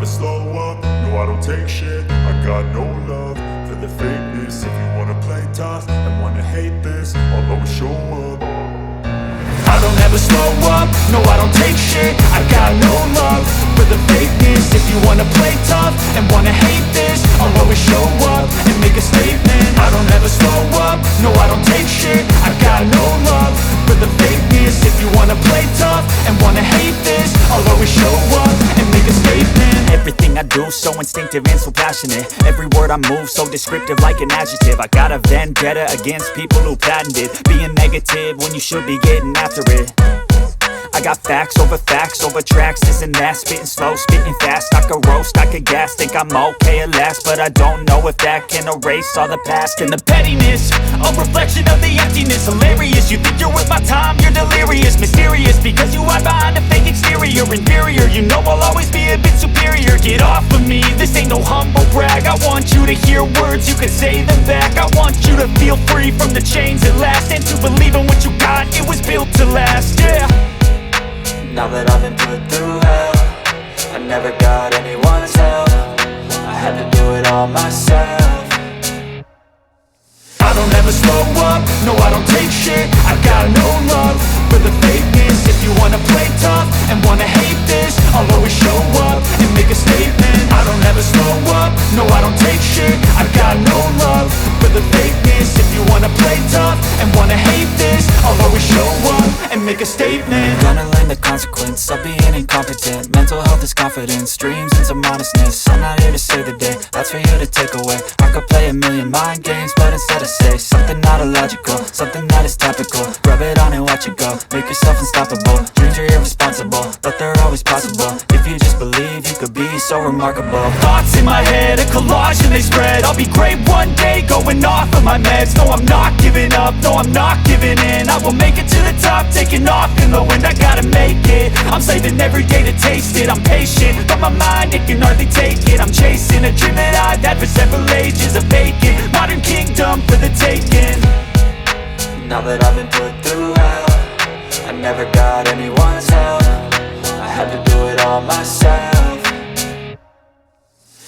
slow up, no I don't take shit. I got no love for the fakeness. If you wanna play tough and wanna hate this, I'll always show up. I don't ever slow up, no I don't take shit. I got no love for the fakeness. If you wanna play tough and wanna hate this, I'll always show up and make a statement. I don't ever slow up, no I don't take shit. I got no love for the fakeness. If you wanna play tough and wanna hate this, I'll always show up and make a statement. Everything I do so instinctive and so passionate. Every word I move so descriptive like an adjective. I got a vendetta against people who patented being negative when you should be getting after it. I got facts over tracks, this and that. Spitting slow, spitting fast. I could roast, I could gas. Think I'm okay at last, but I don't know if that can erase all the past. And the pettiness, a reflection of the emptiness. Hilarious, you think you're worth my time, you're delirious. Mysterious, because you hide behind a fake exterior. Inferior, you know I'll always be a bit superior. Get off of me, this ain't no humble brag. I want you to hear words, you can say them back. I want you to feel free from the chains at last, and to believe in what you got, it was built to last, yeah. Now that I've been put through hell, I never got anyone's help. I had to do it all myself. I don't ever slow up, no I don't take shit. I got no love for the fakeness. If you wanna play tough and wanna hate this, I'll always show up and make a statement. I don't ever slow up, no I don't take shit. I got no love for the fakeness. If you wanna play tough and wanna hate this, I'll always show up and make a statement. Gonna learn the consequence of being incompetent. Mental health is confidence, dreams and some honestness. I'm not here to save the day, that's for you to take away. I could play a million mind games, but instead I say something not illogical, something that is topical. Rub it on and watch it go, make yourself unstoppable. Dreams are irresponsible, but they're always possible. If you just believe, you could be so remarkable. Thoughts in my head, a collage and they spread. I'll be great one day, going off of my meds. No, I'm not giving up, no, I'm not giving in. I will make it to the top, taking off in the wind. I gotta make it, I'm saving every day to taste it. I'm patient, but my mind, it can hardly take it. I'm chasing a dream that I've had for several ages. A vacant, modern kingdom for the taking. Now that I've been put through hell, I never got anyone's help. I had to do it all myself.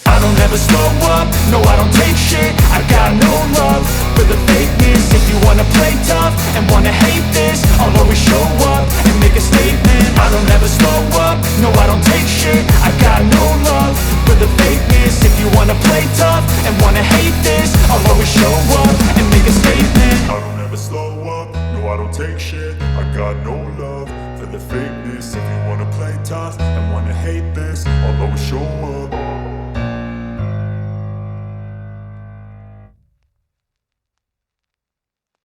I don't ever slow up, no I don't take shit. I got no love for the fakeness. If you wanna play tough and wanna hate this, I'll always show up and make a statement. I don't ever slow up, no I don't take shit. I got no love for the fakeness. If you wanna play tough and wanna hate this, I'll always show up and make a statement. I don't ever slow up, no I don't take shit. I got no love for the fakeness. If you wanna play tough and wanna hate this, I'll always show up.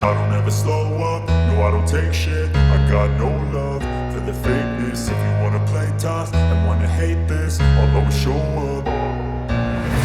I don't ever slow up, no I don't take shit. I got no love for the fakeness. If you wanna play tough and wanna hate this, I'll always show up.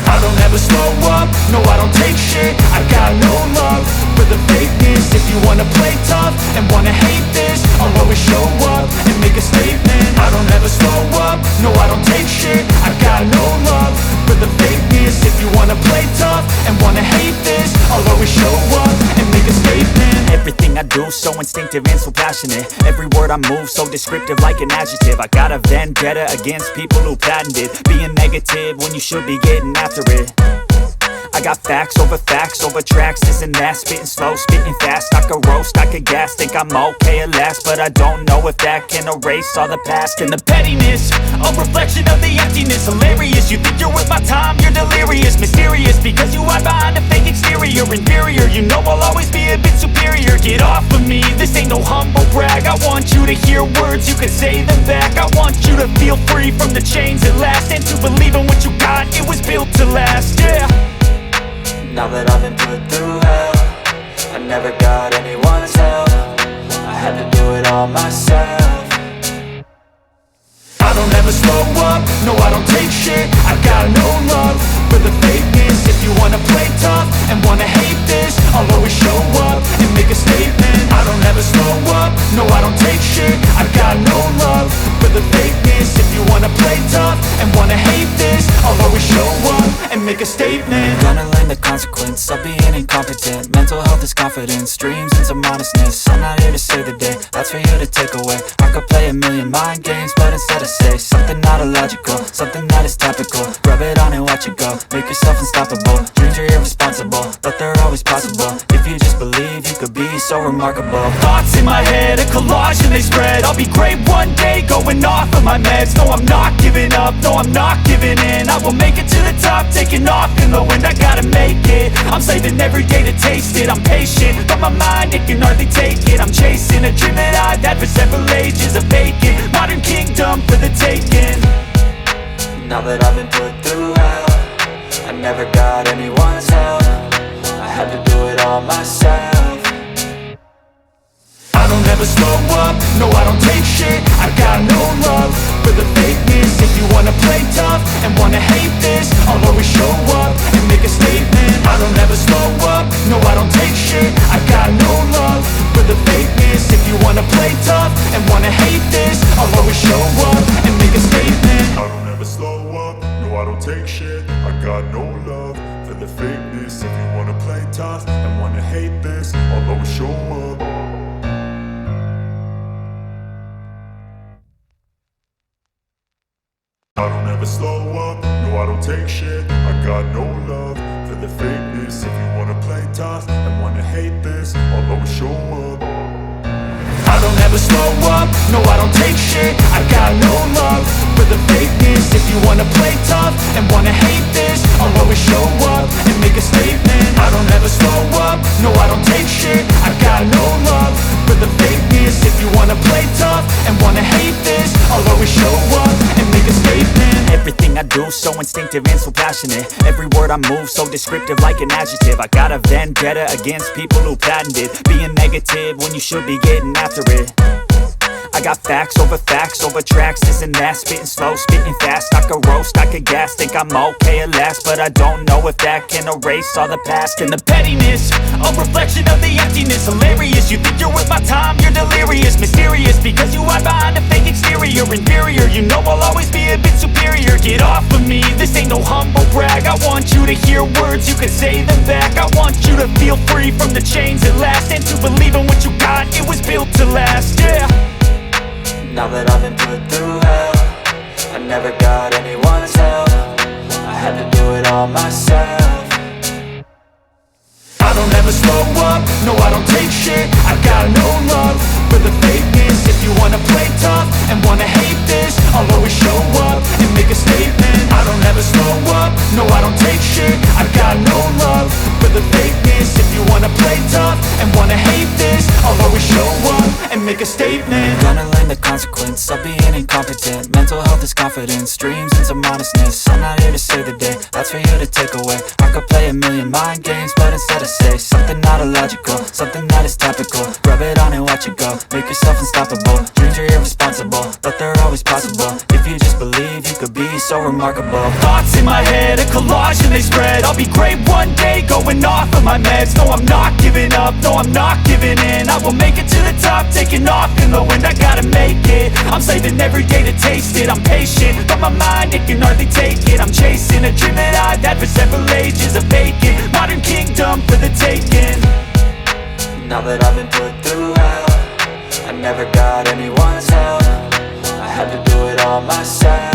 I don't ever slow up, no I don't take shit. I got no love for the fakeness. If you wanna play tough and wanna hate this, I'll always show up and make a statement. I don't ever slow up, no I don't take shit. I got no love for the fakeness. If you wanna play tough and wanna hate this, I'll always show up and make a statement. Everything I do so instinctive and so passionate. Every word I move so descriptive like an adjective. I got a vendetta against people who patented being negative when you should be getting after it. I got facts over tracks, this and that. Spitting slow, spitting fast. I could roast, I could gas. Think I'm okay at last, but I don't know if that can erase all the past. And the pettiness, a reflection of the emptiness. Hilarious, you think you're worth my time, you're delirious. Mysterious, because you hide behind a fake exterior. Inferior, you know I'll always be a bit superior. Get off of me, this ain't no humble brag. I want you to hear words, you can say them back. I want you to feel free from the chains at last, and to believe in what you got, it was built to last, yeah. Now that I've been put through hell, I never got anyone's help. I had to do it all myself. I don't ever slow up, no I don't take shit. I got no love for the fakeness. If you wanna play tough and wanna hate this, I'll always show up and make a statement. I don't ever slow up, no I don't take shit. I got no love for the fakeness. If you wanna play tough and wanna hate this, I'll always show up and and make a statement. Gonna learn the consequence of being incompetent. Mental health is confidence, dreams into modestness. I'm not here to save the day, that's for you to take away. I could play a million mind games, but instead I say something not illogical, something that is topical. Rub it on and watch it go, make yourself unstoppable. Dreams are irresponsible, but they're always possible. If you just believe, you could be so remarkable. Thoughts in my head, a collage and they spread. I'll be great one day, going off of my meds. No, I'm not giving up, no, I'm not giving in. I will make it to the top, taking off in the wind. I gotta make it, I'm saving every day to taste it. I'm patient, but my mind, it can hardly take it. I'm chasing a dream that I've had for several ages. A vacant, modern kingdom for the taking. Now that I've been put through hell, I never got anyone's help. I had to do it all myself. I don't ever slow up, no I don't take shit. I got no love for the fakeness. If you wanna play tough and wanna hate this, I'll always show up and make a statement. I don't ever slow up, no I don't take shit. I got no love for the fakeness. If you wanna play tough and wanna hate this, I'll always show up and make a statement. I don't ever slow up, no I don't take shit. I got no love for the fakeness. If you wanna play tough and wanna hate this, I'll always show up. I don't ever slow up, no I don't take shit. I got no love for the fakeness. If you wanna play tough and wanna hate this, I'll always show up. I don't ever slow up, no I don't take shit. I got no love for the fakeness. If you wanna play tough and wanna hate this, I'll always show up and make a statement. I don't ever slow up, no I don't take shit. I got no love for the fakeness. If you wanna play tough and wanna hate this, I'll always show up and make a statement. Everything I do so instinctive and so passionate. Every word I move so descriptive like an adjective. I got a vendetta against people who patented being negative when you should be getting after it. I got facts over tracks, this and that. Spitting slow, spitting fast, I could roast, I could gas. Think I'm okay at last, but I don't know if that can erase all the past. And the pettiness, a reflection of the emptiness. Hilarious, you think you're worth my time, you're delirious. Mysterious, because you hide behind a fake exterior. Inferior, you know I'll always be a bit superior. Get off of me, this ain't no humble brag. I want you to hear words, you can say them back. I want you to feel free from the chains at last, and to believe in what you got, it was built to last, yeah. Now that I've been put through hell, I never got anyone's help. I had to do it all myself. I don't ever slow up, no I don't take shit. I got no love for the fakeness. If you wanna play tough and wanna hate this, I'll always show up and make a statement. I don't ever slow up, no I don't take shit. I got no love for the fakeness. If you wanna play tough and wanna hate this, I'll always show up and make a statement. Gonna learn the consequence of being incompetent. Mental health is confidence, dreams into modestness. I'm not here to save the day, that's for you to take away. I could play a million mind games, but instead I say something not illogical, something that is topical. Rub it on and watch it go, make yourself unstoppable. Dreams are irresponsible, but they're always possible. If you just believe, you could be so remarkable. Thoughts in my head, a collage and they spread. I'll be great one day, going off of my meds. No, I'm not giving up, no, I'm not giving in. I will make it to the top, taking off in the wind. I gotta make it, I'm saving every day to taste it. I'm patient, but my mind, it can hardly take it. I'm chasing a dream that I've had for several ages. A vacant, modern kingdom for the taking. Now that I've been put through hell, I never got anyone's help. I had to do it all myself.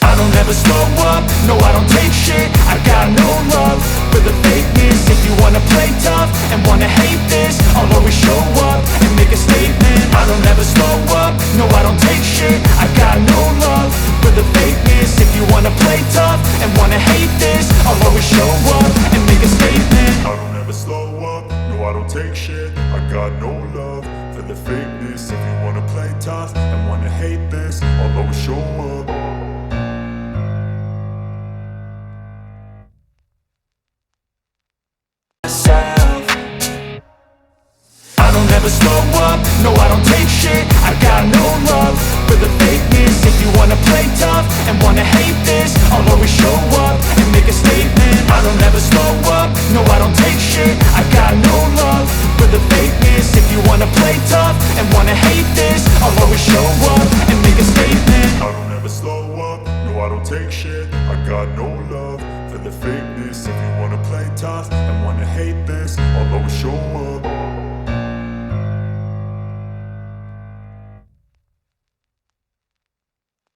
I don't ever slow up, no I don't take shit. I got no love for the fakeness. If you wanna play tough and wanna hate this, I'll always show up and make a statement. I don't ever slow up, no I don't take shit. I got no love for the fakeness. If you wanna play tough and wanna hate this, I'll always show up and make a statement. I don't ever slow up, no I don't take shit. I got no love for the fakeness. If you wanna play tough and wanna hate this, I'll always show up. I don't ever slow up, no I don't take shit. I got no love for the fakeness. If you wanna play tough and wanna hate this, I'll always show up and make a statement. I don't ever slow up, no I don't take shit. I got no love for the fakeness. If you wanna play tough and wanna hate this, I'll always show up and make a statement. I don't ever slow up, no I don't don't take shit. I got no love for the fakeness. If you wanna play tough and wanna hate this, I'll always show up.